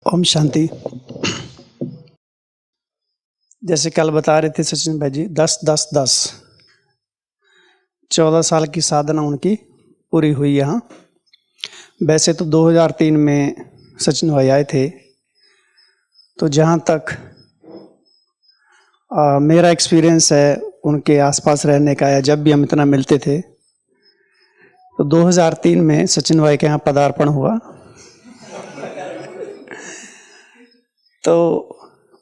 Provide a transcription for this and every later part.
ओम शांति। जैसे कल बता रहे थे सचिन भाई जी, 10-10-10 14 साल की साधना उनकी पूरी हुई यहाँ। वैसे तो 2003 में सचिन भाई आए थे, तो जहाँ तक मेरा एक्सपीरियंस है उनके आसपास रहने का, या जब भी हम इतना मिलते थे, तो 2003 में सचिन भाई के यहाँ पदार्पण हुआ। तो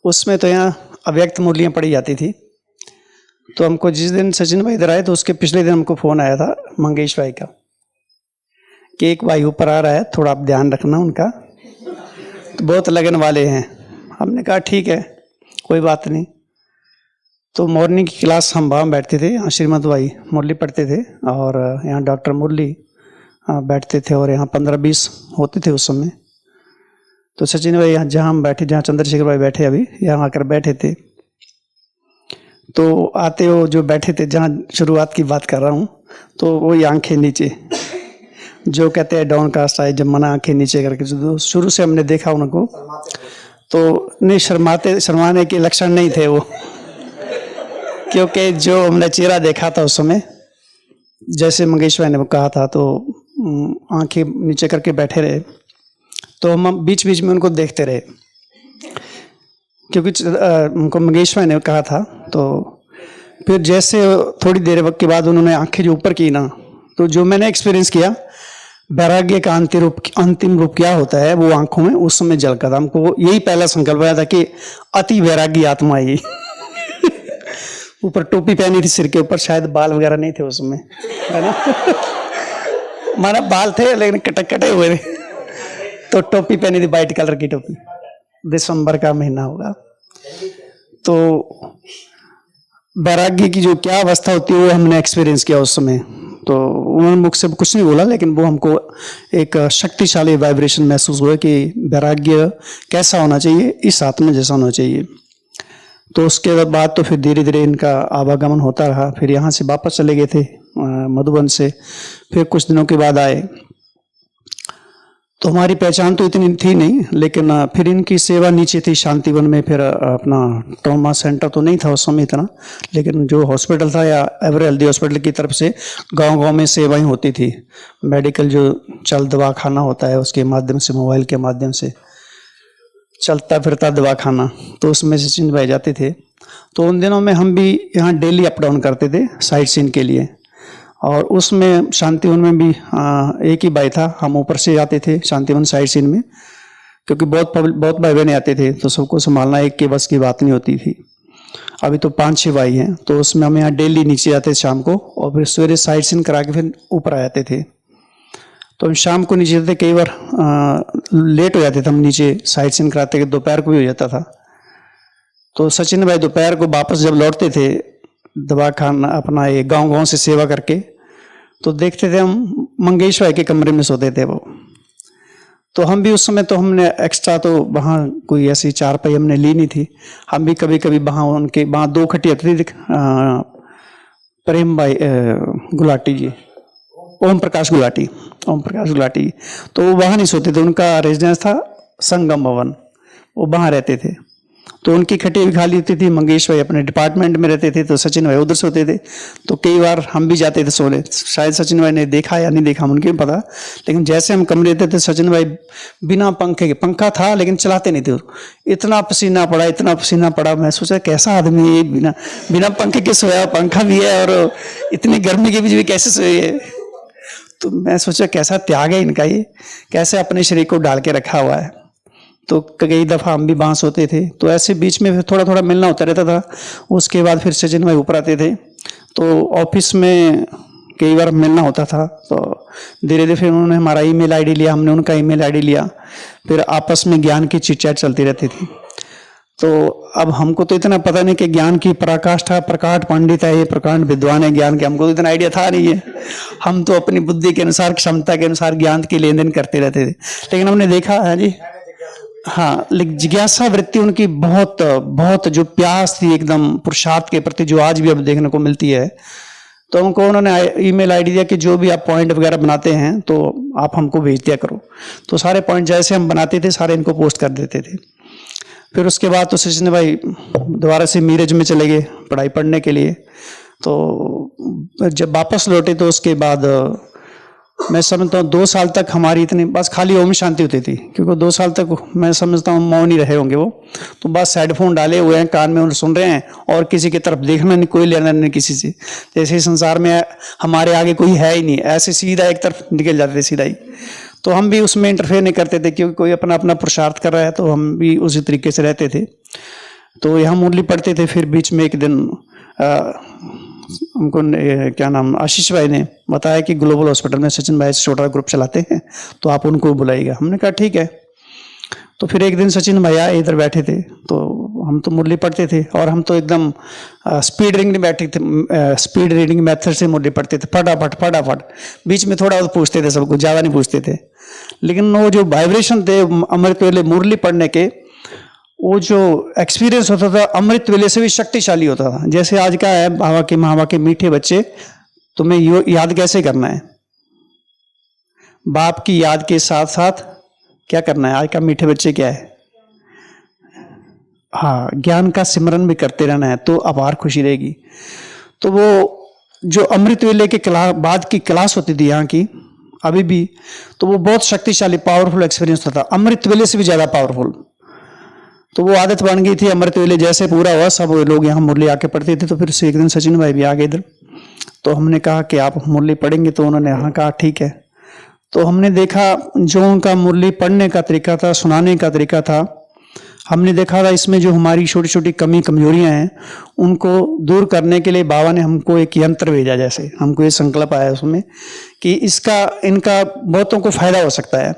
उसमें तो यहाँ अव्यक्त मूल्यें पड़ी जाती थी। तो हमको जिस दिन सचिन भाई इधर आए तो उसके पिछले दिन हमको फ़ोन आया था मंगेश भाई का कि एक भाई ऊपर आ रहा है, थोड़ा आप ध्यान रखना उनका, तो बहुत लगन वाले हैं। हमने कहा ठीक है, कोई बात नहीं। तो मॉर्निंग की क्लास हम वहाँ बैठते थे, यहाँ श्रीमद भाई मुरली पढ़ते थे और यहाँ डॉक्टर मुरली बैठते थे, और यहाँ 15-20 होते थे उस समय। तो सचिन भाई यहाँ जहाँ हम बैठे, जहाँ चंद्रशेखर भाई बैठे अभी, यहाँ आकर बैठे थे। तो आते हो जो बैठे थे, जहाँ शुरुआत की बात कर रहा हूँ, तो वही आंखें नीचे, जो कहते हैं डाउन कास्ट आई, जब मना आंखें नीचे करके, जो शुरू से हमने देखा उनको, तो नहीं शर्माने के लक्षण नहीं थे वो, क्योंकि जो हमने चेहरा देखा था उस समय, जैसे मंगेश भाई ने कहा था, तो आंखें नीचे करके बैठे रहे। तो हम बीच बीच में उनको देखते रहे, क्योंकि उनको मंगेश भाई ने कहा था। तो फिर जैसे थोड़ी देर वक्त के बाद उन्होंने आंखें जो ऊपर की ना, तो जो मैंने एक्सपीरियंस किया, वैराग्य का अंतिम रूप क्या होता है वो आंखों में उस समय झलका था। हमको यही पहला संकल्प आया था कि अति वैरागी आत्मा ये ऊपर टोपी पहनी थी सिर के ऊपर, शायद बाल वगैरह नहीं थे उस समय, है ना माना बाल थे लेकिन कटे हुए थे। तो टोपी पहनी थी, वाइट कलर की टोपी, दिसंबर का महीना होगा। तो वैराग्य की जो क्या अवस्था होती है वो हमने एक्सपीरियंस किया उस समय। तो उन्होंने मुझसे कुछ नहीं बोला, लेकिन वो हमको एक शक्तिशाली वाइब्रेशन महसूस हुआ कि वैराग्य कैसा होना चाहिए, इस आत्मा जैसा होना चाहिए। तो उसके बाद तो फिर धीरे धीरे इनका आवागमन होता रहा। फिर यहाँ से वापस चले गए थे मधुबन से, फिर कुछ दिनों के बाद आए। तो हमारी पहचान तो इतनी थी नहीं, लेकिन फिर इनकी सेवा नीचे थी शांतिवन में। फिर अपना ट्रॉमा सेंटर तो नहीं था उस समय इतना, लेकिन जो हॉस्पिटल था या एवरे हेल्दी हॉस्पिटल की तरफ से गांव-गांव में सेवाएं होती थी। मेडिकल जो चल दवाखाना होता है उसके माध्यम से, मोबाइल के माध्यम से चलता फिरता दवाखाना, तो उसमें सचिन भाई जाते थे। तो उन दिनों में हम भी यहाँ डेली अप डाउन करते थे साइट सीन के लिए, और उसमें शांतिवन में भी एक ही भाई था। हम ऊपर से जाते थे शांतिवन साइड सीन में, क्योंकि बहुत भाई बहने आते थे, तो सबको संभालना एक के बस की बात नहीं होती थी। अभी तो 5-6 भाई हैं, तो उसमें हम यहाँ डेली नीचे जाते थे शाम को, और फिर सवेरे साइड सीन करा के फिर ऊपर आ जाते थे। तो हम शाम को नीचे जाते, कई बार लेट हो जाते थे हम नीचे साइड सीन कराते, कि दोपहर को भी हो जाता था। तो सचिन भाई दोपहर को वापस जब लौटते थे दवाखाना अपना, ये गाँव से सेवा करके, तो देखते थे हम मंगेश भाई के कमरे में सोते थे वो। तो हम भी उस समय, तो हमने एक्स्ट्रा तो वहाँ कोई ऐसी चारपाई हमने ली नहीं थी। हम भी कभी कभी वहाँ उनके वहाँ 2 खटिया थी, प्रेम भाई गुलाटी जी, ओम प्रकाश गुलाटी, तो वो वहाँ नहीं सोते थे। उनका रेजिडेंस था संगम भवन, वो वहाँ रहते थे। तो उनकी खटिया भी खाली होती थी। मंगेश भाई अपने डिपार्टमेंट में रहते थे, तो सचिन भाई उधर सोते थे। तो कई बार हम भी जाते थे सोने। शायद सचिन भाई ने देखा या नहीं देखा मुझे नहीं पता, लेकिन जैसे हम कमरे रहते थे, सचिन भाई बिना पंखे के, पंखा था लेकिन चलाते नहीं थे। इतना पसीना पड़ा, मैं सोचा कैसा आदमी है, बिना पंखे के सोया, पंखा भी है और इतनी गर्मी के बीच भी कैसे सोए है। तो मैं सोचा कैसा त्याग है इनका, ये कैसे अपने शरीर को डाल के रखा हुआ है। तो कई दफ़ा हम भी वहाँ सोते थे। तो ऐसे बीच में फिर थोड़ा थोड़ा मिलना होता रहता था। उसके बाद फिर सचिन भाई ऊपर आते थे, तो ऑफिस में कई बार मिलना होता था। तो धीरे धीरे फिर उन्होंने हमारा ईमेल आईडी लिया, हमने उनका ईमेल आईडी लिया, फिर आपस में ज्ञान की चिट चैट चलती रहती थी। तो अब हमको तो इतना पता नहीं कि ज्ञान की पराकाष्ठा, प्रकाट पंडित है, ये प्रकांड विद्वान है ज्ञान के, हमको तो इतना आइडिया था नहीं है। हम तो अपनी बुद्धि के अनुसार, क्षमता के अनुसार ज्ञान की लेन देन करते रहते थे। लेकिन हमने देखा है जी, हाँ, लेकिन जिज्ञासा वृत्ति उनकी बहुत जो प्यास थी एकदम पुरुषार्थ के प्रति, जो आज भी अब देखने को मिलती है। तो हमको उन्होंने ईमेल आईडी दिया कि जो भी आप पॉइंट वगैरह बनाते हैं तो आप हमको भेज दिया करो। तो सारे पॉइंट जैसे हम बनाते थे सारे इनको पोस्ट कर देते थे। फिर उसके बाद तो सचिन भाई दोबारा से मीरज में चले गए पढ़ाई पढ़ने के लिए। तो जब वापस लौटे तो उसके बाद मैं समझता हूँ 2 साल तक हमारी इतनी बस खाली ओम शांति होती थी, क्योंकि 2 साल तक मैं समझता हूँ मौन ही रहे होंगे वो। तो बस हेडफोन डाले हुए हैं कान में और सुन रहे हैं और किसी की तरफ देखना नहीं, कोई लेना नहीं किसी से, जैसे संसार में हमारे आगे कोई है ही नहीं, ऐसे सीधा एक तरफ निकल जाते थे सीधा ही। तो हम भी उसमें इंटरफेयर नहीं करते थे, क्योंकि कोई अपना अपना पुरुषार्थ कर रहा है तो हम भी उसी तरीके से रहते थे। तो यहाँ मुरली पढ़ते थे। फिर बीच में एक दिन हमको क्या नाम आशीष भाई ने बताया कि ग्लोबल हॉस्पिटल में सचिन भाई से छोटा ग्रुप चलाते हैं तो आप उनको बुलाइएगा। हमने कहा ठीक है। तो फिर एक दिन सचिन भैया इधर बैठे थे, तो हम तो मुरली पढ़ते थे और हम तो एकदम स्पीड रीडिंग बैठे थे, स्पीड रीडिंग मेथड से मुरली पढ़ते थे, फटाफट फटाफट। बीच में थोड़ा पूछते थे सबको, ज़्यादा नहीं पूछते थे। लेकिन वो जो वाइब्रेशन थे अमृत वेले मुरली पढ़ने के, वो जो एक्सपीरियंस होता था अमृत वेले से भी शक्तिशाली होता था। जैसे आज का है बाबा के महाबा के मीठे बच्चे, तुम्हें याद कैसे करना है, बाप की याद के साथ साथ क्या करना है। आज का मीठे बच्चे क्या है, हाँ, ज्ञान का सिमरन भी करते रहना है तो अपार खुशी रहेगी। तो वो जो अमृत वेले के बाद की क्लास होती थी यहाँ की अभी भी, तो वो बहुत शक्तिशाली पावरफुल एक्सपीरियंस होता था, अमृत वेले से भी ज़्यादा पावरफुल। तो वो आदत बन गई थी। अमृत वेले जैसे पूरा हुआ सब लोग यहाँ मुरली आके पढ़ते थे। तो फिर से एक दिन सचिन भाई भी आ गए इधर, तो हमने कहा कि आप मुरली पढ़ेंगे, तो उन्होंने हाँ कहा ठीक है। तो हमने देखा जो उनका मुरली पढ़ने का तरीका था, सुनाने का तरीका था, हमने देखा था इसमें जो हमारी छोटी छोटी कमी कमजोरियां हैं उनको दूर करने के लिए बाबा ने हमको एक यंत्र भेजा। जैसे हमको ये संकल्प आया उसमें कि इनका बहुतों को फायदा हो सकता है।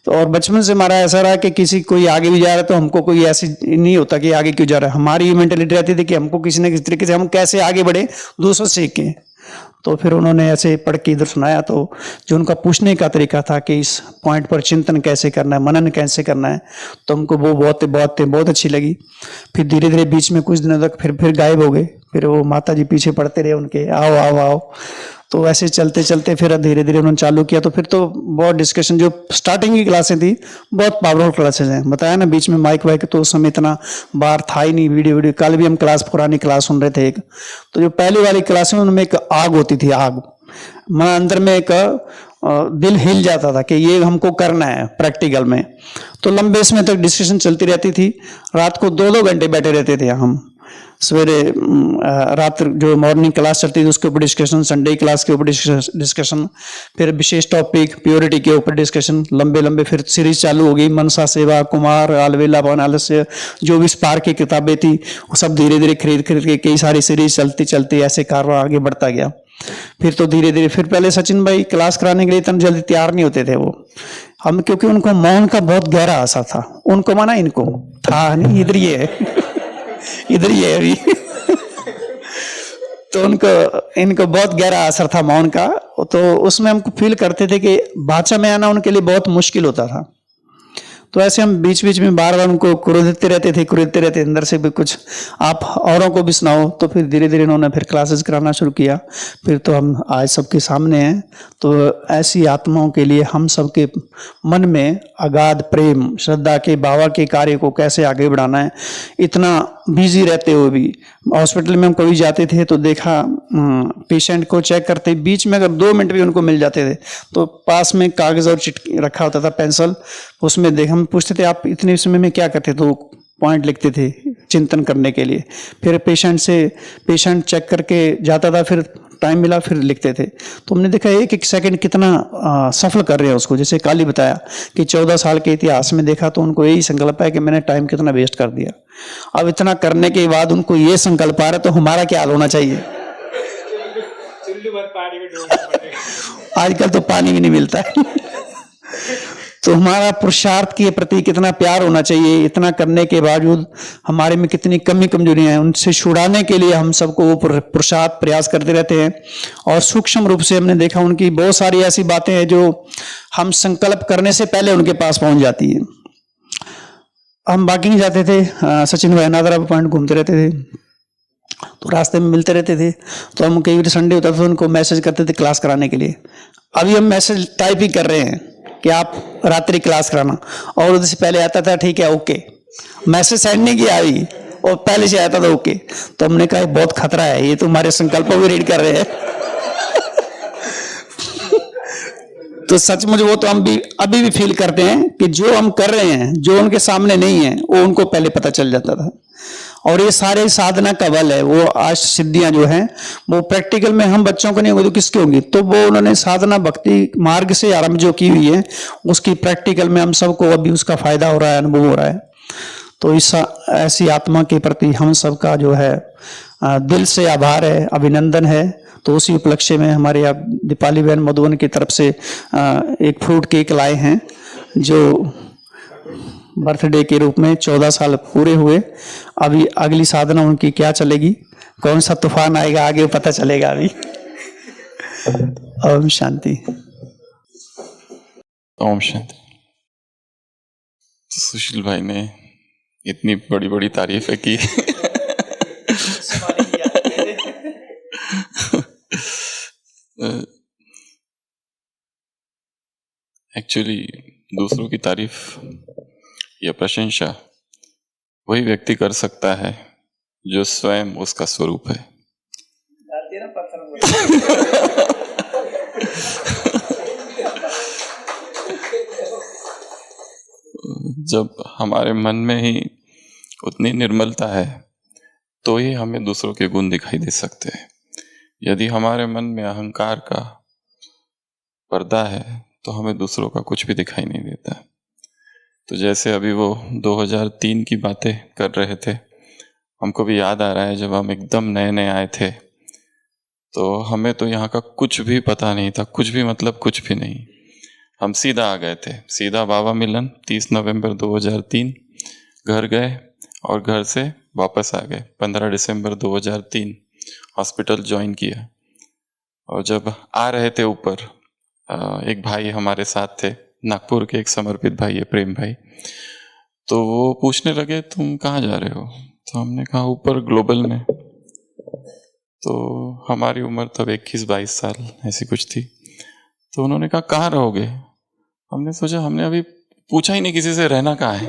तो और बचपन से हमारा ऐसा रहा कि किसी कोई आगे भी जा रहा है तो हमको कोई ऐसी नहीं होता कि आगे क्यों जा रहा है, हमारी ये मेंटेलिटी रहती थी कि हमको किसी न किसी तरीके से हम कैसे आगे बढ़े, दूसरों से सीखें। तो फिर उन्होंने ऐसे पढ़ के इधर सुनाया। तो जो उनका पूछने का तरीका था कि इस पॉइंट पर चिंतन कैसे करना है, मनन कैसे करना है, तो हमको वो बहुत अच्छी लगी। फिर धीरे धीरे बीच में कुछ दिनों तक फिर गायब हो गए। फिर वो माता जी पीछे पड़ते रहे उनके, आओ आओ आओ। तो ऐसे चलते चलते फिर धीरे धीरे उन्होंने चालू किया। तो फिर तो बहुत डिस्कशन, जो स्टार्टिंग की क्लासें थी बहुत पावरफुल क्लासेज हैं। बताया ना बीच में माइक वाइक तो उस समय इतना बार था ही नहीं, वीडियो। कल भी हम पुरानी क्लास सुन रहे थे एक, तो जो पहली वाली क्लास में उनमें एक आग होती थी, आग मन अंदर में एक दिल हिल जाता था कि ये हमको करना है प्रैक्टिकल में। तो लंबे समय तक डिस्कशन चलती रहती थी। रात को 2-2 घंटे बैठे रहते थे हम। सवेरे रात जो मॉर्निंग क्लास चलती थी उसके ऊपर डिस्कशन, संडे क्लास के ऊपर डिस्कशन, फिर विशेष टॉपिक प्योरिटी के ऊपर डिस्कशन, लंबे लंबे। फिर सीरीज चालू हो गई, मनसा सेवा, कुमार, अलवेला, पवन आलस्य, जो भी स्पार्क की किताबें थी वो सब धीरे धीरे खरीद के कई सारी सीरीज चलती चलती ऐसे कारवा आगे बढ़ता गया। फिर तो धीरे धीरे फिर पहले सचिन भाई क्लास कराने के लिए इतना जल्दी तैयार नहीं होते थे वो हम, क्योंकि उनको मौन का बहुत गहरा आशा था। उनको माना इनको था नहीं, इधर ही है इधर ही है अभी तो इनको बहुत गहरा असर था मौन का। तो उसमें हमको फील करते थे कि भाषा में आना उनके लिए बहुत मुश्किल होता था। तो ऐसे हम बीच बीच में बार बार उनको कुरेदते रहते अंदर से भी कुछ आप औरों को भी सुनाओ। तो फिर धीरे धीरे उन्होंने फिर क्लासेस कराना शुरू किया। फिर तो हम आज सबके सामने हैं। तो ऐसी आत्माओं के लिए हम सबके मन में अगाध प्रेम श्रद्धा के बाबा के कार्य को कैसे आगे बढ़ाना है। इतना बिजी रहते हुए भी हॉस्पिटल में हम कभी जाते थे तो देखा पेशेंट को चेक करते बीच में अगर 2 मिनट भी उनको मिल जाते थे तो पास में कागज और चिट रखा होता था, पेंसिल, उसमें देख हम पूछते थे आप इतने समय में क्या करते, तो पॉइंट लिखते थे चिंतन करने के लिए। फिर पेशेंट चेक करके जाता था, फिर टाइम मिला फिर लिखते थे। तो हमने देखा एक एक सेकंड कितना सफल कर रहे हैं उसको। जैसे काली बताया कि 14 साल के इतिहास में देखा तो उनको यही संकल्प है कि मैंने टाइम कितना वेस्ट कर दिया। अब इतना करने के बाद उनको ये संकल्प आ रहा है तो हमारा क्या हाल होना चाहिए। आजकल तो पानी भी नहीं मिलता है तो हमारा पुरुषार्थ के प्रति कितना प्यार होना चाहिए। इतना करने के बावजूद हमारे में कितनी कमी कमजोरियां हैं, उनसे छुड़ाने के लिए हम सबको वो पुरुषार्थ प्रयास करते रहते हैं। और सूक्ष्म रूप से हमने देखा उनकी बहुत सारी ऐसी बातें हैं जो हम संकल्प करने से पहले उनके पास पहुंच जाती है। हम बाकी नहीं जाते थे, सचिन भाई नादरा पॉइंट घूमते रहते थे। तो रास्ते में मिलते रहते थे, तो हम कई बार संडे होता था तो उनको मैसेज करते थे क्लास कराने के लिए। अभी हम मैसेज टाइप ही कर रहे हैं कि आप रात्रि क्लास कराना, और उधर से पहले आता था ठीक है ओके, मैसेज सेंड नहीं किया अभी, और पहले से आता था ओके। तो हमने कहा बहुत खतरा है, ये तो हमारे संकल्पों भी रीड कर रहे हैं। तो सचमुच वो तो हम भी अभी भी फील करते हैं कि जो हम कर रहे हैं, जो उनके सामने नहीं है, वो उनको पहले पता चल जाता था। और ये सारे साधना का बल है, वो आज सिद्धियां जो हैं वो प्रैक्टिकल में हम बच्चों को नहीं होगी तो किसकी होंगी, तो वो उन्होंने साधना भक्ति मार्ग से आरंभ जो की हुई है, उसकी प्रैक्टिकल में हम सबको अभी उसका फायदा हो रहा है, अनुभव हो रहा है। तो इस ऐसी आत्मा के प्रति हम सबका जो है दिल से आभार है, अभिनंदन है। तो उसी उपलक्ष्य में हमारे यहाँ दीपाली बहन मधुबन की तरफ से एक फ्रूट केक लाए हैं, जो बर्थडे के रूप में 14 साल पूरे हुए। अभी अगली साधना उनकी क्या चलेगी, कौन सा तूफान आएगा आगे पता चलेगा अभी। ओम शांति। ओम शांति। सुशील भाई ने इतनी बड़ी बड़ी तारीफें की। एक्चुअली दूसरों की तारीफ या प्रशंसा वही व्यक्ति कर सकता है जो स्वयं उसका स्वरूप है। जब हमारे मन में ही उतनी निर्मलता है तो ही हमें दूसरों के गुण दिखाई दे सकते हैं। यदि हमारे मन में अहंकार का पर्दा है तो हमें दूसरों का कुछ भी दिखाई नहीं देता। तो जैसे अभी वो 2003 की बातें कर रहे थे, हमको भी याद आ रहा है जब हम एकदम नए नए आए थे तो हमें तो यहाँ का कुछ भी पता नहीं था, कुछ भी मतलब कुछ भी नहीं। हम सीधा आ गए थे, सीधा बाबा मिलन 30 नवंबर 2003 घर गए और घर से वापस आ गए। 15 दिसंबर 2003 हॉस्पिटल ज्वाइन किया। और जब आ रहे थे ऊपर, एक भाई हमारे साथ थे, नागपुर के एक समर्पित भाई है, प्रेम भाई। तो वो पूछने लगे तुम कहाँ जा रहे हो? तो हमने कहा ऊपर ग्लोबल में। तो हमारी उम्र तब 21-22 साल ऐसी कुछ थी। तो उन्होंने कहा कहाँ रहोगे? हमने सोचा, हमने अभी पूछा ही नहीं किसी से रहना कहाँ है,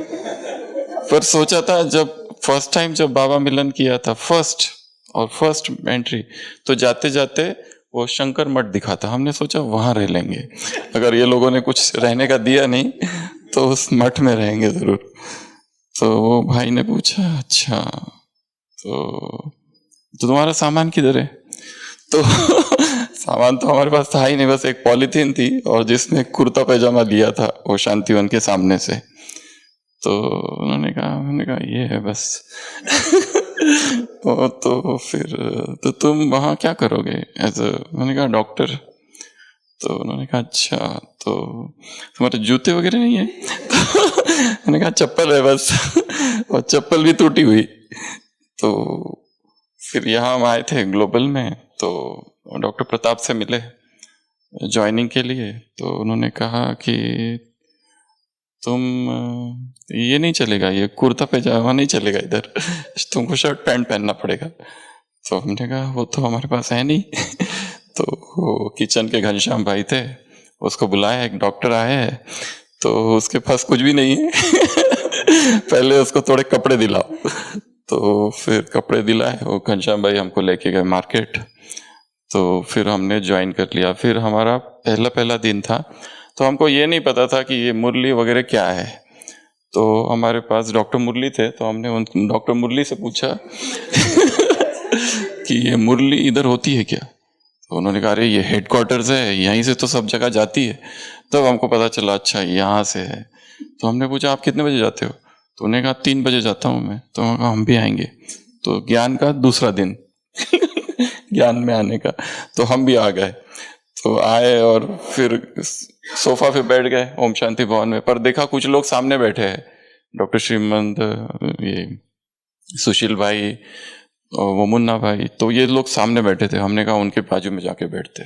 पर सोचा था जब फर्स्ट टाइम जब बाबा मिलन किया था, फर्स्ट एंट्री, तो जाते जाते वो शंकर मठ दिखा था। हमने सोचा वहाँ रह लेंगे, अगर ये लोगों ने कुछ रहने का दिया नहीं तो उस मठ में रहेंगे ज़रूर। तो वो भाई ने पूछा अच्छा तो तुम्हारा सामान किधर है? तो सामान तो हमारे पास था ही नहीं, बस एक पॉलीथीन थी और जिसमें कुर्ता पैजामा लिया था वो शांतिवन के सामने से। तो उन्होंने कहा ये है बस। तो फिर तो तुम वहाँ क्या करोगे मैंने कहा डॉक्टर। तो उन्होंने कहा अच्छा तो तुम्हारे जूते वगैरह नहीं है? तो मैंने कहा चप्पल है बस, और चप्पल भी टूटी हुई। तो फिर यहाँ हम आए थे ग्लोबल में, तो डॉक्टर प्रताप से मिले ज्वाइनिंग के लिए। तो उन्होंने कहा कि तुम ये नहीं चलेगा, ये कुर्ता पैजामा नहीं चलेगा, इधर तुमको शर्ट पैंट पहनना पड़ेगा। तो हमने कहा वो तो हमारे पास है नहीं। तो वो किचन के घनश्याम भाई थे, उसको बुलाया, एक डॉक्टर आए हैं, तो उसके पास कुछ भी नहीं है। पहले उसको थोड़े कपड़े दिलाओ। तो फिर कपड़े दिलाए, वो घनश्याम भाई हमको लेके गए मार्केट। तो फिर हमने ज्वाइन कर लिया। फिर हमारा पहला दिन था, तो हमको ये नहीं पता था कि ये मुरली वगैरह क्या है। तो हमारे पास डॉक्टर मुरली थे, तो हमने उन डॉक्टर मुरली से पूछा कि ये मुरली इधर होती है क्या? तो उन्होंने कहा अरे ये हेडक्वार्टर्स है, यहीं से तो सब जगह जाती है। तब हमको पता चला अच्छा यहाँ से है। तो हमने पूछा आप कितने बजे जाते हो? तो उन्होंने कहा 3 बजे जाता हूँ मैं। तो उन्होंने कहा हम भी आएंगे। तो ज्ञान का दूसरा दिन ज्ञान में आने का, तो हम भी आ गए। तो आए और फिर सोफा पे बैठ गए ओम शांति भवन में, पर देखा कुछ लोग सामने बैठे हैं, डॉक्टर श्रीमंत, ये सुशील भाई और वो मुन्ना भाई, तो ये लोग सामने बैठे थे। हमने कहा उनके बाजू में जाके बैठते,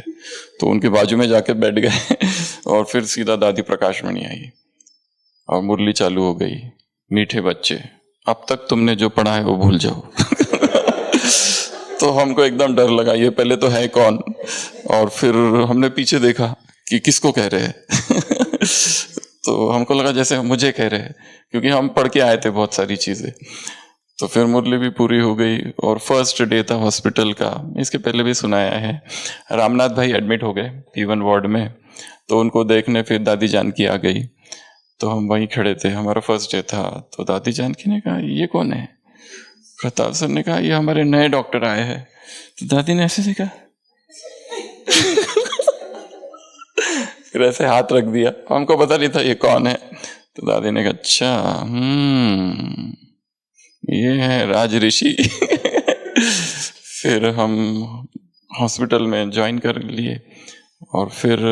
तो उनके बाजू में जाके बैठ गए। और फिर सीधा दादी प्रकाशमणि आई और मुरली चालू हो गई। मीठे बच्चे, अब तक तुमने जो पढ़ा है वो भूल जाओ। तो हमको एकदम डर लगा, ये पहले तो है कौन, और फिर हमने पीछे देखा कि किसको कह रहे हैं। तो हमको लगा जैसे मुझे कह रहे हैं, क्योंकि हम पढ़ के आए थे बहुत सारी चीजें। तो फिर मुरली भी पूरी हो गई और फर्स्ट डे था हॉस्पिटल का। इसके पहले भी सुनाया है, रामनाथ भाई एडमिट हो गए P1 वार्ड में, तो उनको देखने फिर दादी जानकी आ गई। तो हम वहीं खड़े थे, हमारा फर्स्ट डे था। तो दादी जानकी ने कहा ये कौन है? प्रताप सर ने कहा ये हमारे नए डॉक्टर आए हैं। तो दादी ने ऐसे देखा, फिर ऐसे हाथ रख दिया, हमको पता नहीं था ये कौन है। तो दादी ने कहा अच्छा, ये है राज ऋषि। फिर हम हॉस्पिटल में ज्वाइन कर लिए और फिर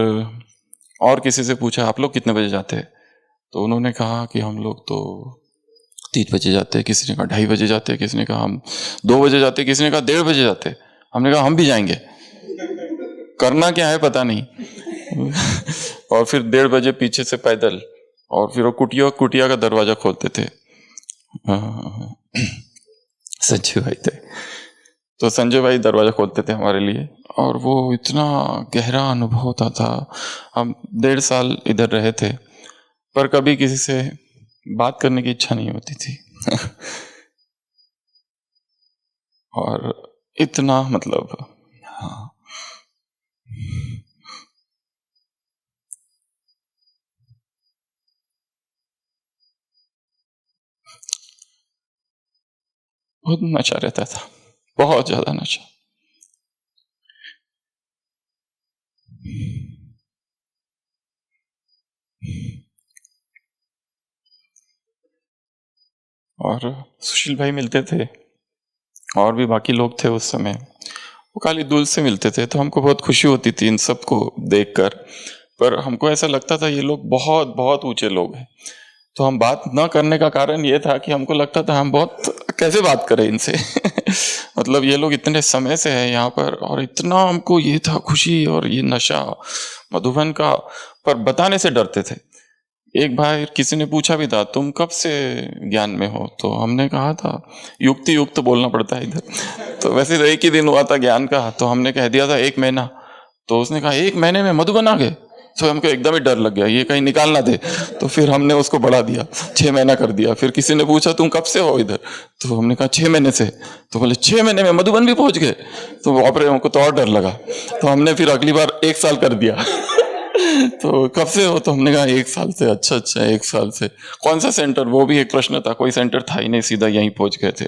और किसी से पूछा आप लोग कितने बजे जाते हैं? तो उन्होंने कहा कि हम लोग तो 3 बजे जाते हैं, किसी ने कहा 2:30 बजे जाते हैं, किसी ने कहा हम 2 बजे जाते हैं, किसी ने कहा 1:30 बजे जाते हैं। हमने कहा हम भी जाएंगे, करना क्या है पता नहीं। और फिर 1:30 बजे पीछे से पैदल, और फिर वो कुटिया का दरवाजा खोलते थे। संजय भाई थे, तो संजय भाई दरवाजा खोलते थे हमारे लिए, और वो इतना गहरा अनुभव होता था। हम 1.5 साल इधर रहे थे, पर कभी किसी से बात करने की इच्छा नहीं होती थी। और इतना मतलब, हाँ, बहुत नशा रहता था, बहुत ज्यादा नशा। और सुशील भाई मिलते थे, और भी बाकी लोग थे उस समय, वो खाली दूर से मिलते थे, तो हमको बहुत खुशी होती थी इन सबको देखकर। पर हमको ऐसा लगता था ये लोग बहुत बहुत ऊंचे लोग हैं। तो हम बात न करने का कारण ये था कि हमको लगता था हम बहुत कैसे बात करें इनसे। मतलब ये लोग इतने समय से हैं यहाँ पर, और इतना हमको ये था खुशी और ये नशा मधुबन का, पर बताने से डरते थे। एक बार किसी ने पूछा भी था तुम कब से ज्ञान में हो? तो हमने कहा था युक्ति युक्त बोलना पड़ता है इधर। तो वैसे तो एक ही दिन हुआ था ज्ञान का, तो हमने कह दिया था 1 महीना। तो उसने कहा 1 महीने में मधुबन आ गए? तो हमको एकदम ही डर लग गया, ये कहीं निकाल ना दे। तो फिर हमने उसको बढ़ा दिया, 6 महीना कर दिया। फिर किसी ने पूछा तुम कब से हो इधर? तो हमने कहा 6 महीने से। तो बोले 6 महीने में मधुबन भी पहुंच गए? तो बाप रे, हमको तो और डर लगा। तो हमने फिर अगली बार 1 साल कर दिया। तो कब से हो? तो हमने कहा 1 साल से। अच्छा अच्छा, 1 साल से। कौन सा सेंटर? वो भी एक प्रश्न था, कोई सेंटर था ही नहीं, सीधा यहीं पहुंच गए थे।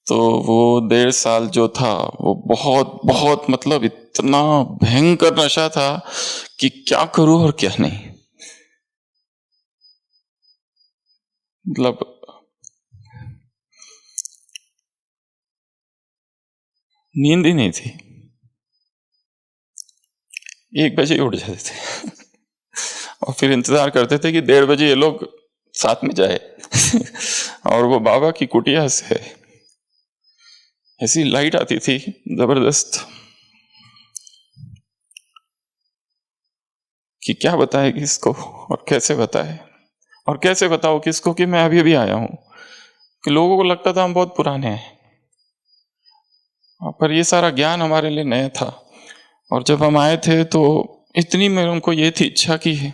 तो वो 1.5 साल जो था वो बहुत बहुत मतलब इतना भयंकर नशा था कि क्या करूं और क्या नहीं। मतलब नींद ही नहीं थी, 1 बजे ही उठ जाते थे। और फिर इंतजार करते थे कि 1:30 बजे ये लोग साथ में जाए। और वो बाबा की कुटिया से ऐसी लाइट आती थी जबरदस्त कि क्या बताए किसको और कैसे बताए, और कैसे बताओ किसको कि मैं अभी अभी आया हूं। कि लोगों को लगता था हम बहुत पुराने हैं, पर ये सारा ज्ञान हमारे लिए नया था। और जब हम आए थे तो इतनी मेरे उनको ये थी इच्छा कि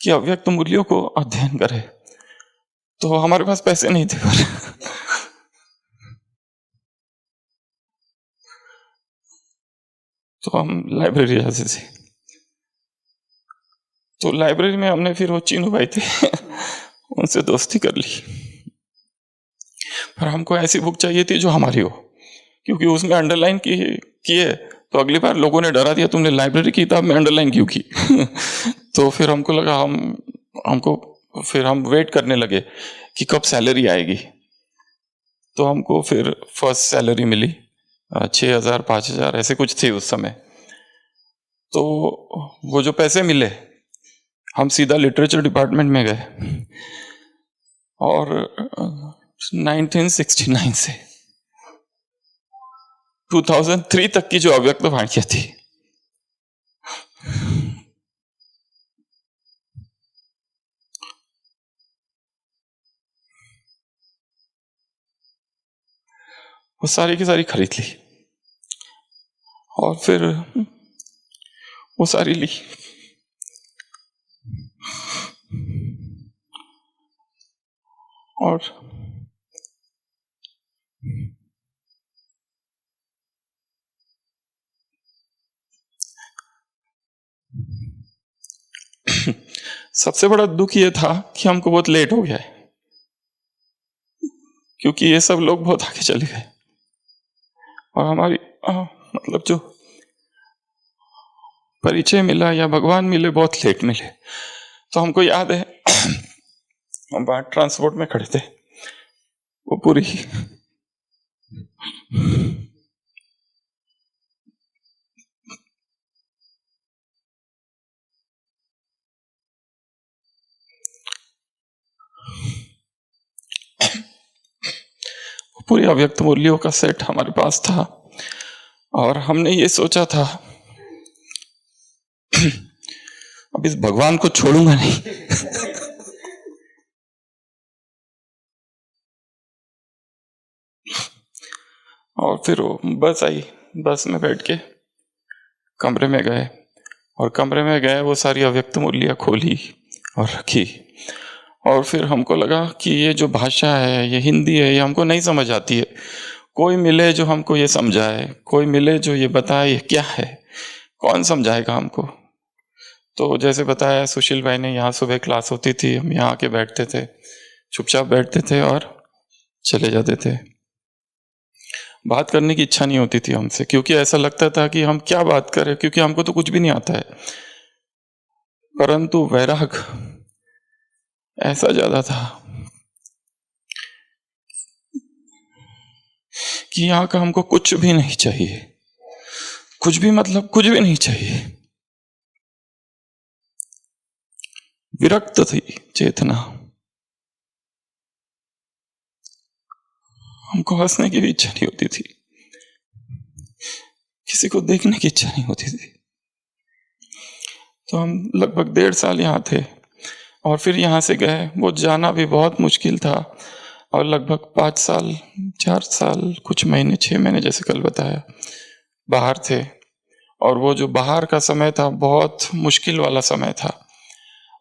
अव्यक्त मूल्यों को अध्ययन करें। तो हमारे पास पैसे नहीं थे, पर तो हम लाइब्रेरी जाते थे। तो लाइब्रेरी में हमने फिर वो चीनू भाई थे, उनसे दोस्ती कर ली। पर हमको ऐसी बुक चाहिए थी जो हमारी हो, क्योंकि उसमें अंडरलाइन किए तो अगली बार लोगों ने डरा दिया तुमने लाइब्रेरी की किताब में अंडरलाइन क्यों की। तो फिर हमको लगा हमको फिर हम वेट करने लगे कि कब सैलरी आएगी। तो हमको फिर फर्स्ट सैलरी मिली 6,000 5,000 ऐसे कुछ थी उस समय। तो वो जो पैसे मिले, हम सीधा लिटरेचर डिपार्टमेंट में गए, और 1969 से 2003 तक की जो अव्यक्त वाणियां थी, वो सारी की सारी खरीद ली और फिर वो सारी ली। और सबसे बड़ा दुख ये था कि हमको बहुत लेट हो गया है, क्योंकि ये सब लोग बहुत आगे चले गए और हमारी मतलब जो परिचय मिला या भगवान मिले बहुत लेट मिले। तो हमको याद है हम बाहर ट्रांसपोर्ट में खड़े थे, वो पूरी पूरी अव्यक्त मूल्यों का सेट हमारे पास था और हमने ये सोचा था अब इस भगवान को छोड़ूंगा नहीं। और फिर वो बस आई, बस में बैठ के कमरे में गए और कमरे में गए वो सारी अव्यक्त मूल्य खोली और रखी। और फिर हमको लगा कि ये जो भाषा है, ये हिंदी है, ये हमको नहीं समझ आती है। कोई मिले जो हमको ये समझाए, कोई मिले जो ये बताए ये क्या है, कौन समझाएगा हमको। तो जैसे बताया सुशील भाई ने, यहाँ सुबह क्लास होती थी, हम यहाँ आके बैठते थे, चुपचाप बैठते थे और चले जाते थे। बात करने की इच्छा नहीं होती थी हमसे, क्योंकि ऐसा लगता था कि हम क्या बात करें, क्योंकि हमको तो कुछ भी नहीं आता है। परंतु वैराग ऐसा ज्यादा था कि यहाँ का हमको कुछ भी नहीं चाहिए, कुछ भी मतलब कुछ भी नहीं चाहिए। विरक्त थी चेतना, हमको हंसने की भी इच्छा नहीं होती थी, किसी को देखने की इच्छा नहीं होती थी। तो हम लगभग 1.5 साल यहाँ थे और फिर यहाँ से गए। वो जाना भी बहुत मुश्किल था और लगभग 5 साल 4 साल कुछ महीने 6 महीने जैसे कल बताया बाहर थे। और वो जो बाहर का समय था बहुत मुश्किल वाला समय था।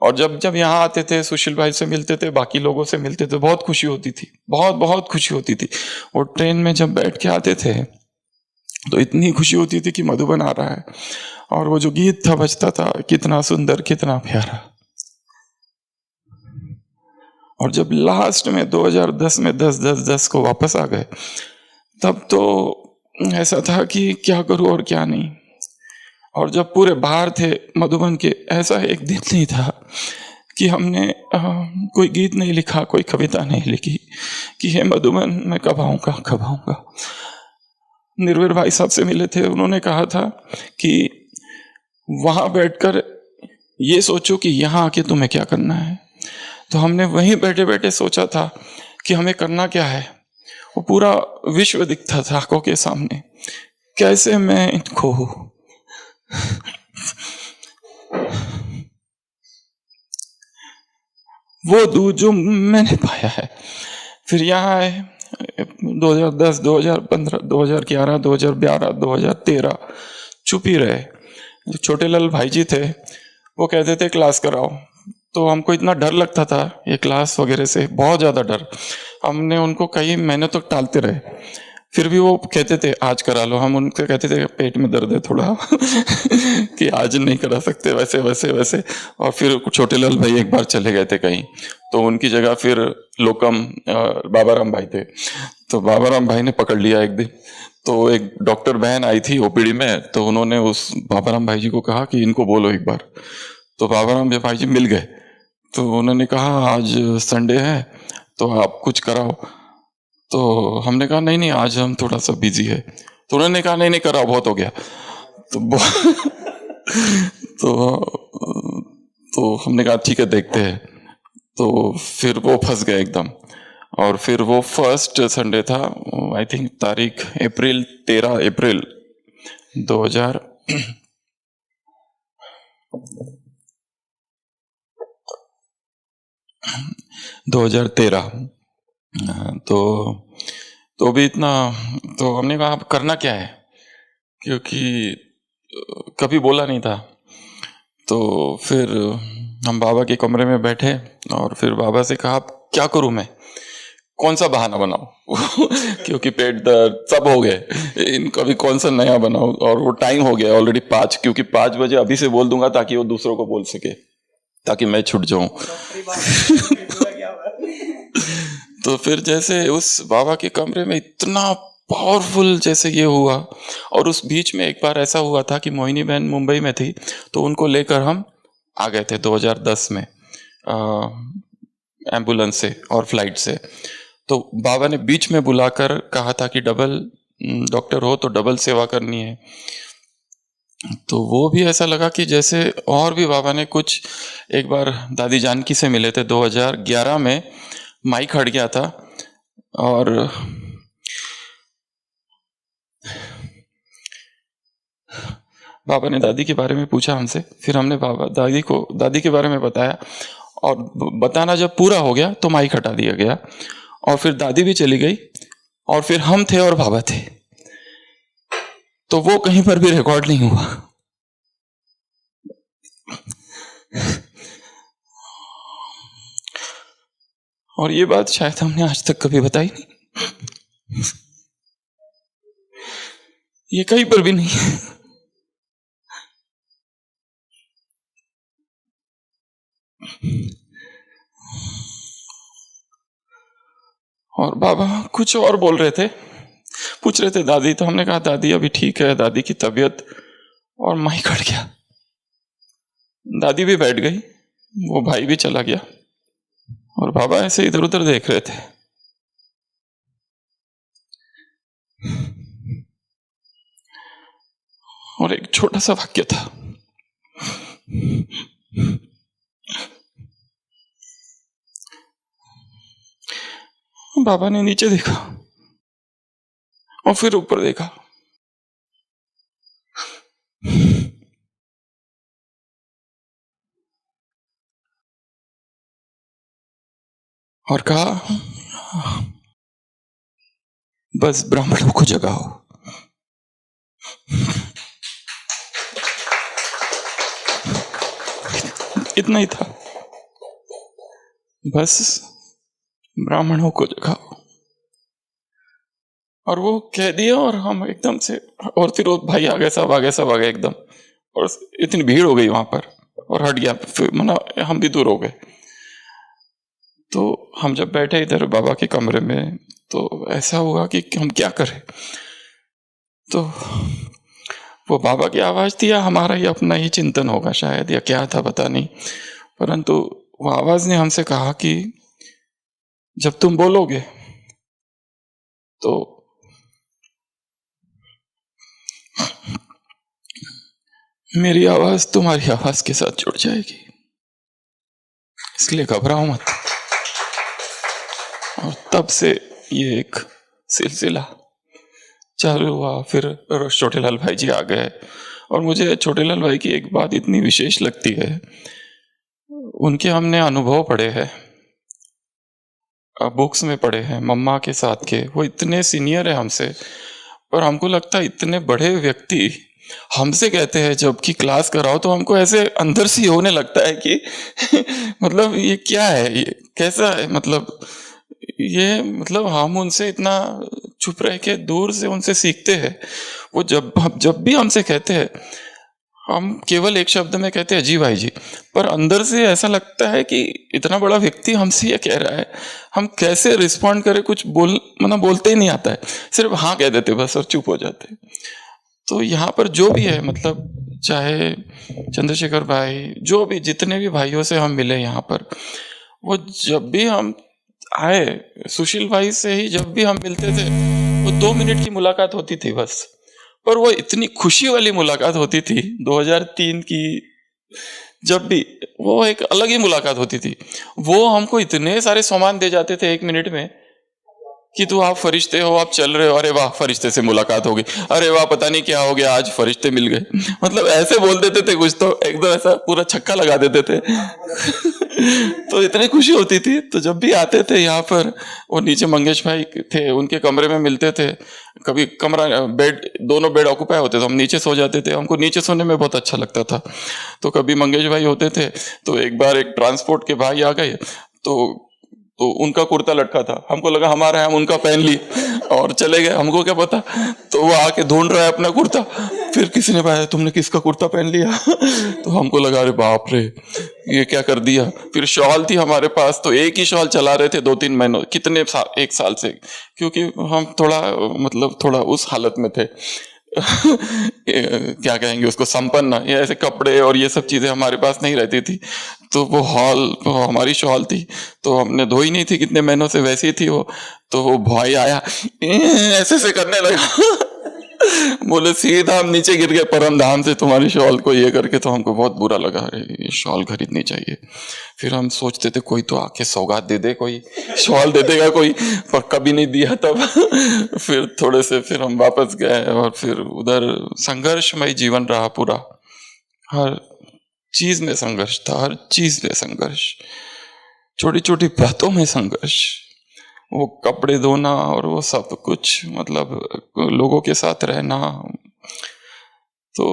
और जब जब यहाँ आते थे, सुशील भाई से मिलते थे, बाकी लोगों से मिलते थे, बहुत खुशी होती थी, बहुत बहुत खुशी होती थी। और ट्रेन में जब बैठ के आते थे तो इतनी खुशी होती थी कि मधुबन आ रहा है। और वो जो गीत था बजता था, कितना सुंदर कितना प्यारा। और जब लास्ट में 2010 में 10-10-10 को वापस आ गए, तब तो ऐसा था कि क्या करूं और क्या नहीं। और जब पूरे बाहर थे मधुबन के, ऐसा एक दिन नहीं था कि हमने कोई गीत नहीं लिखा, कोई कविता नहीं लिखी कि हे मधुबन मैं कब आऊँगा कब आऊँगा। निर्वीर भाई साहब से मिले थे, उन्होंने कहा था कि वहाँ बैठकर ये सोचो कि यहाँ आके तुम्हें क्या करना है। तो हमने वहीं बैठे बैठे सोचा था कि हमें करना क्या है। वो पूरा विश्व दिखता था आंखों के सामने, कैसे मैं इनको वो दूध जो मैंने पाया है। फिर यहाँ आए 2010, 2015, 2011, 2012, 2013 चुप ही रहे। जो छोटे लाल भाई जी थे वो कहते थे क्लास कराओ, तो हमको इतना डर लगता था ये क्लास वगैरह से, बहुत ज़्यादा डर। हमने उनको कई महीने तक टालते रहे, फिर भी वो कहते थे आज करा लो। हम उनसे कहते थे पेट में दर्द है थोड़ा कि आज नहीं करा सकते, वैसे वैसे वैसे। और फिर छोटे लाल भाई एक बार चले गए थे कहीं, तो उनकी जगह फिर लोकम बाबाराम भाई थे। तो बाबाराम भाई ने पकड़ लिया एक दिन। तो एक डॉक्टर बहन आई थी ओपीडी में, तो उन्होंने उस बाबाराम भाई जी को कहा कि इनको बोलो एक बार। तो बाबाराम भाई जी मिल गए, तो उन्होंने कहा आज संडे है तो आप कुछ कराओ। तो हमने कहा नहीं नहीं आज हम थोड़ा सा बिजी है। तो उन्होंने कहा नहीं नहीं कराओ, बहुत हो गया। तो तो हमने कहा ठीक है देखते हैं। तो फिर वो फंस गए एकदम। और फिर वो फर्स्ट संडे था, आई थिंक तारीख 13 अप्रैल 2000 2013। तो तो भी इतना, तो हमने कहा अब करना क्या है, क्योंकि कभी बोला नहीं था। तो फिर हम बाबा के कमरे में बैठे और फिर बाबा से कहा अब क्या करूं मैं, कौन सा बहाना बनाऊं क्योंकि पेट दर्द सब हो गए, इनका भी कौन सा नया बनाऊं, और वो टाइम हो गया ऑलरेडी 5, क्योंकि 5 बजे अभी से बोल दूंगा ताकि वो दूसरों को बोल सके, ताकि मैं छूट जाऊं। तो फिर जैसे उस बाबा के कमरे में इतना पावरफुल जैसे ये हुआ, और उस बीच में एक बार ऐसा हुआ था कि मोहिनी बहन मुंबई में थी, तो उनको लेकर हम आ गए थे 2010 में एम्बुलेंस से और फ्लाइट से। तो बाबा ने बीच में बुलाकर कहा था कि डबल डॉक्टर हो तो डबल सेवा करनी है। तो वो भी ऐसा लगा कि जैसे, और भी बाबा ने कुछ, एक बार दादी जानकी से मिले थे 2011 में, माइक हट गया था और बाबा ने दादी के बारे में पूछा हमसे, फिर हमने दादी के बारे में बताया, और बताना जब पूरा हो गया तो माइक हटा दिया गया, और फिर दादी भी चली गई, और फिर हम थे और बाबा थे, तो वो कहीं पर भी रिकॉर्ड नहीं हुआ। और ये बात शायद हमने आज तक कभी बताई नहीं, ये कहीं पर भी नहीं है। और बाबा कुछ और बोल रहे थे, पूछ रहे थे दादी, तो हमने कहा दादी अभी ठीक है, दादी की तबीयत, और माइक हट गया, दादी भी बैठ गई, वो भाई भी चला गया, और बाबा ऐसे इधर उधर देख रहे थे। और एक छोटा सा वाक्य था, बाबा ने नीचे देखा और फिर ऊपर देखा, और कहा बस ब्राह्मणों को जगाओ। इतना ही था, बस ब्राह्मणों को जगाओ, और वो कह दिया, और हम एकदम से, और फिर वो भाई आ गए, सब आ गए एकदम, और इतनी भीड़ हो गई वहां पर, और हट गया, फिर मना हम भी दूर हो गए। तो हम जब बैठे इधर बाबा के कमरे में, तो ऐसा हुआ कि हम क्या करें। तो वो बाबा की आवाज थी, या हमारा ही अपना ही चिंतन होगा शायद, या क्या था पता नहीं, परंतु वो आवाज ने हमसे कहा कि जब तुम बोलोगे तो मेरी आवाज तुम्हारी आवाज के साथ जुड़ जाएगी, इसलिए घबराओ मत। और तब से ये एक सिलसिला चालू हुआ। फिर छोटेलाल भाई जी आ गए, और मुझे छोटेलाल भाई की एक बात इतनी विशेष लगती है, उनके हमने अनुभव पढ़े हैं, बुक्स में पढ़े हैं, मम्मा के साथ के, वो इतने सीनियर है हमसे, पर हमको लगता है इतने बड़े व्यक्ति हमसे कहते हैं, जबकि क्लास कराओ तो हमको ऐसे अंदर से होने लगता है कि मतलब ये क्या है, ये कैसा है, मतलब ये, मतलब हम उनसे इतना चुप रह के दूर से उनसे सीखते हैं। वो जब भी हमसे कहते हैं, हम केवल एक शब्द में कहते हैं जी भाई जी, पर अंदर से ऐसा लगता है कि इतना बड़ा व्यक्ति हमसे ये कह रहा है, हम कैसे रिस्पॉन्ड करें, कुछ बोलते ही नहीं आता है, सिर्फ हाँ कह देते बस और चुप हो जाते। तो यहाँ पर जो भी है, मतलब चाहे चंद्रशेखर भाई, जो भी जितने भी भाइयों से हम मिले यहाँ पर, वो जब भी हम आए, सुशील भाई से ही जब भी हम मिलते थे, वो 2 मिनट की मुलाकात होती थी बस, पर वो इतनी खुशी वाली मुलाकात होती थी 2003 की, जब भी वो एक अलग ही मुलाकात होती थी। वो हमको इतने सारे सामान दे जाते थे 1 मिनट में कि तू आप फरिश्ते हो, आप चल रहे हो, अरे वाह फरिश्ते से मुलाकात हो गई, अरे वाह पता नहीं क्या हो गया आज फरिश्ते मिल गए। मतलब ऐसे बोल देते थे कुछ, तो एकदम ऐसा पूरा छक्का लगा देते थे। तो इतनी खुशी होती थी। तो जब भी आते थे यहाँ पर, वो नीचे मंगेश भाई थे, उनके कमरे में मिलते थे। कभी कमरा बेड, दोनों बेड ऑक्यूपाई होते थे, हम नीचे सो जाते थे, हमको नीचे सोने में बहुत अच्छा लगता था। तो कभी मंगेश भाई होते थे, तो एक बार एक ट्रांसपोर्ट के भाई आ गए, तो उनका कुर्ता लटका था, हमको लगा हमारा है, हम उनका पहन लिए और चले गए, हमको क्या पता। तो वो आके ढूंढ रहा है अपना कुर्ता, फिर किसी ने बताया तुमने किसका कुर्ता पहन लिया। तो हमको लगा अरे बाप रे ये क्या कर दिया। फिर शॉल थी हमारे पास, तो एक ही शॉल चला रहे थे 2-3 महीनों, कितने साल, 1 साल से, क्योंकि हम थोड़ा मतलब थोड़ा उस हालत में थे। क्या कहेंगे उसको, संपन्न, ये ऐसे कपड़े और ये सब चीजें हमारे पास नहीं रहती थी। तो वो हमारी शॉल थी, तो हमने धोई नहीं थी कितने महीनों से, वैसी थी वो। तो वो भाई आया, ऐसे करने लगा। बोले सीधा हम नीचे गिर गए परम धाम से तुम्हारी शॉल को ये करके। तो हमको बहुत बुरा लगा, अरे ये शॉल खरीदनी चाहिए। फिर हम सोचते थे कोई तो आके सौगात दे दे, कोई शॉल दे देगा कोई, पर कभी नहीं दिया तब। फिर थोड़े से फिर हम वापस गए, और फिर उधर संघर्षमय जीवन रहा पूरा। हर चीज में संघर्ष था, हर चीज में संघर्ष, छोटी छोटी बातों में संघर्ष, वो कपड़े धोना और वो सब कुछ, मतलब लोगों के साथ रहना। तो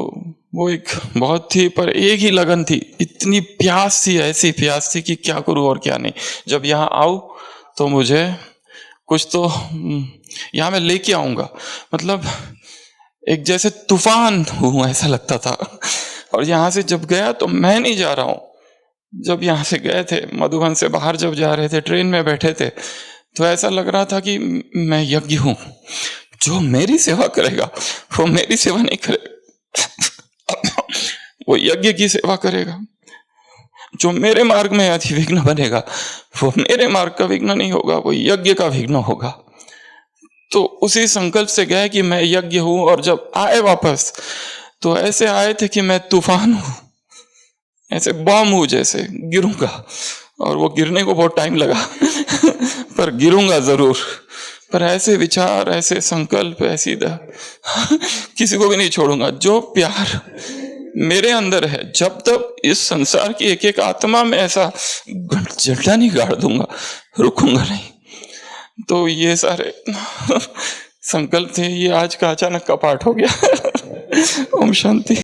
वो एक बहुत ही, पर एक ही लगन थी, इतनी प्यास थी, ऐसी प्यास थी कि क्या करूं और क्या नहीं। जब यहाँ आऊं तो मुझे कुछ तो यहाँ मैं लेके आऊंगा, मतलब एक जैसे तूफान हूं ऐसा लगता था। और यहाँ से जब गया तो मैं नहीं जा रहा हूं। जब यहाँ से गए थे, मधुबन से बाहर जब जा रहे थे, ट्रेन में बैठे थे, तो ऐसा लग रहा था कि मैं यज्ञ हूं, जो मेरी सेवा करेगा वो मेरी सेवा नहीं करेगा, वो यज्ञ की सेवा करेगा। जो मेरे मार्ग में अति विघ्न बनेगा वो मेरे मार्ग का विघ्न नहीं होगा, वो यज्ञ का विघ्न होगा। तो उसी संकल्प से गए कि मैं यज्ञ हूं। और जब आए वापस तो ऐसे आए थे कि मैं तूफान हूं, ऐसे बम हूं, जैसे गिरूंगा। और वो गिरने को बहुत टाइम लगा पर गिरूंगा जरूर। पर ऐसे विचार, ऐसे संकल्प, ऐसी किसी को भी नहीं छोड़ूंगा। जो प्यार मेरे अंदर है, जब तक इस संसार की एक एक आत्मा में ऐसा जटा नहीं गाड़ दूंगा, रुकूंगा नहीं। तो ये सारे संकल्प थे, ये आज का अचानक का पाठ हो गया। ओम शांति।